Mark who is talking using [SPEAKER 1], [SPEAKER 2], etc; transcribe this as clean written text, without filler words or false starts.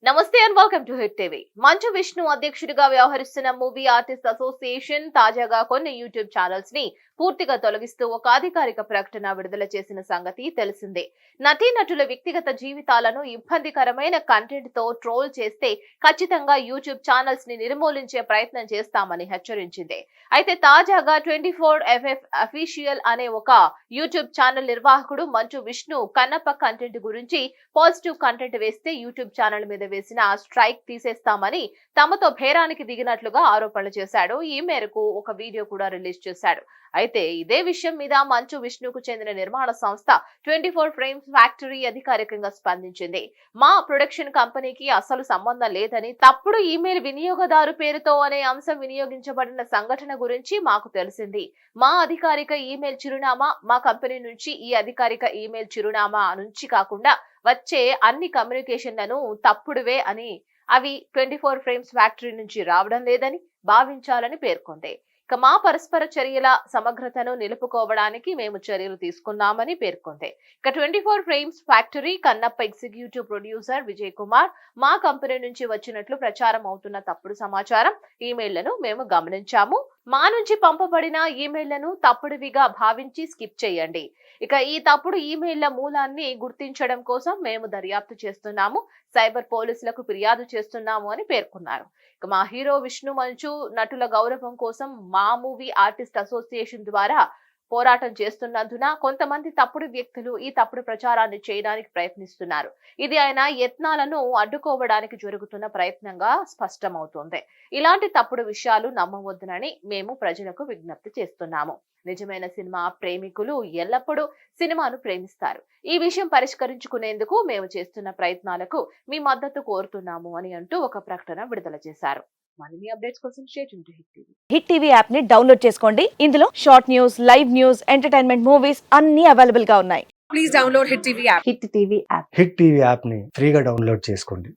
[SPEAKER 1] నమస్తే and welcome to hit TV. Manchu Vishnu అధ్యక్షుడిగా వ్యవహరిస్తున్న మూవీ ఆర్టిస్ట్ అసోసియేషన్ తాజాగా కొన్ని యూట్యూబ్ ఛానల్స్ ని పూర్తిగా తొలగిస్తూ ఒక అధికారిక ప్రకటన విడుదల చేసిన సంగతి తెలిసిందే. నటీనటుల వ్యక్తిగత జీవితాలను ఇబ్బందికరమైన కంటెంట్ తో ట్రోల్ చేస్తే ఖచ్చితంగా యూట్యూబ్ ఛానల్స్ ని నిర్మూలించే ప్రయత్నం చేస్తామని హెచ్చరించింది. అయితే తాజాగా 24FF అఫీషియల్ అనే ఒక యూట్యూబ్ ఛానల్ నిర్వాహకుడు మంచు విష్ణు కన్నప్ప కంటెంట్ గురించి పాజిటివ్ కంటెంట్ వేస్తే యూట్యూబ్ ఛానల్ మీద వేసిన స్ట్రైక్ తీసేస్తామని తమతో భేరానికి దిగినట్లుగా ఆరోపణలు చేశాడు. ఈ మేరకు ఒక వీడియో కూడా రిలీజ్ చేశాడు. అయితే ఇదే విషయం మీద మంచు విష్ణుకు చెందిన నిర్మాణ సంస్థ 24 ఫ్రేమ్స్ ఫ్యాక్టరీ అధికారికంగా స్పందించింది. మా ప్రొడక్షన్ కంపెనీకి అసలు సంబంధం లేదని, తప్పుడు ఈమెయిల్ వినియోగదారు పేరుతో అనే అంశం వినియోగించబడిన సంఘటన గురించి మాకు తెలిసింది. మా అధికారిక ఈమెయిల్ చిరునామా మా కంపెనీ నుంచి ఈ అధికారిక ఈమెయిల్ చిరునామా నుంచి కాకుండా వచ్చే అన్ని కమ్యూనికేషన్లను తప్పుడువే అని, అవి 24 ఫ్రేమ్స్ ఫ్యాక్టరీ నుంచి రావడం లేదని భావించాలని పేర్కొంది. ఇక మా పరస్పర చర్యల సమగ్రతను నిలుపుకోవడానికి మేము చర్యలు తీసుకున్నామని పేర్కొంది. ఇక 24 frames factory Kannappa executive producer Vijay Kumar మా కంపెనీ నుంచి వచ్చినట్లు ప్రచారం అవుతున్న తప్పుడు సమాచారం ఈమెయిల్లను మేము గమనించాము. మా నుంచి పంపబడిన ఈమెయిల్లను తప్పుడువిగా భావించి స్కిప్ చేయండి. ఇక ఈ తప్పుడు ఈమెయిల్ల మూలాన్ని గుర్తించడం కోసం మేము దర్యాప్తు చేస్తున్నాము, సైబర్ పోలీసులకు ఫిర్యాదు చేస్తున్నాము అని పేర్కొన్నారు. ఇక మా హీరో విష్ణు మంచు నటుల గౌరవం కోసం మా మూవీ ఆర్టిస్ట్ అసోసియేషన్ ద్వారా పోరాటం చేస్తున్నందున కొంతమంది తప్పుడు వ్యక్తులు ఈ తప్పుడు ప్రచారాన్ని చేయడానికి ప్రయత్నిస్తున్నారు. ఇది ఆయన యత్నాలను అడ్డుకోవడానికి జరుగుతున్న ప్రయత్నంగా స్పష్టమవుతోంది. ఇలాంటి తప్పుడు విషయాలు నమ్మవద్దునని మేము ప్రజలకు విజ్ఞప్తి చేస్తున్నాము. నిజమైన సినిమా ప్రేమికులు ఎల్లప్పుడూ సినిమాను ప్రేమిస్తారు. ఈ విషయం పరిష్కరించుకునేందుకు మేము చేస్తున్న ప్రయత్నాలకు మీ మద్దతు కోరుతున్నాము అని అంటూ ఒక ప్రకటన విడుదల చేశారు. మరిన్ని అప్డేట్స్ కోసం stay tune to hit TV.
[SPEAKER 2] Hit TV app ని డౌన్లోడ్ చేసుకోండి. ఇందులో short news, live news, entertainment movies అన్ని అవైలబుల్ గా ఉన్నాయి.
[SPEAKER 3] Please download Hit TV app.
[SPEAKER 2] Hit TV app
[SPEAKER 4] hit TV యాప్ని ఫ్రీగా డౌన్లోడ్ చేసుకోండి.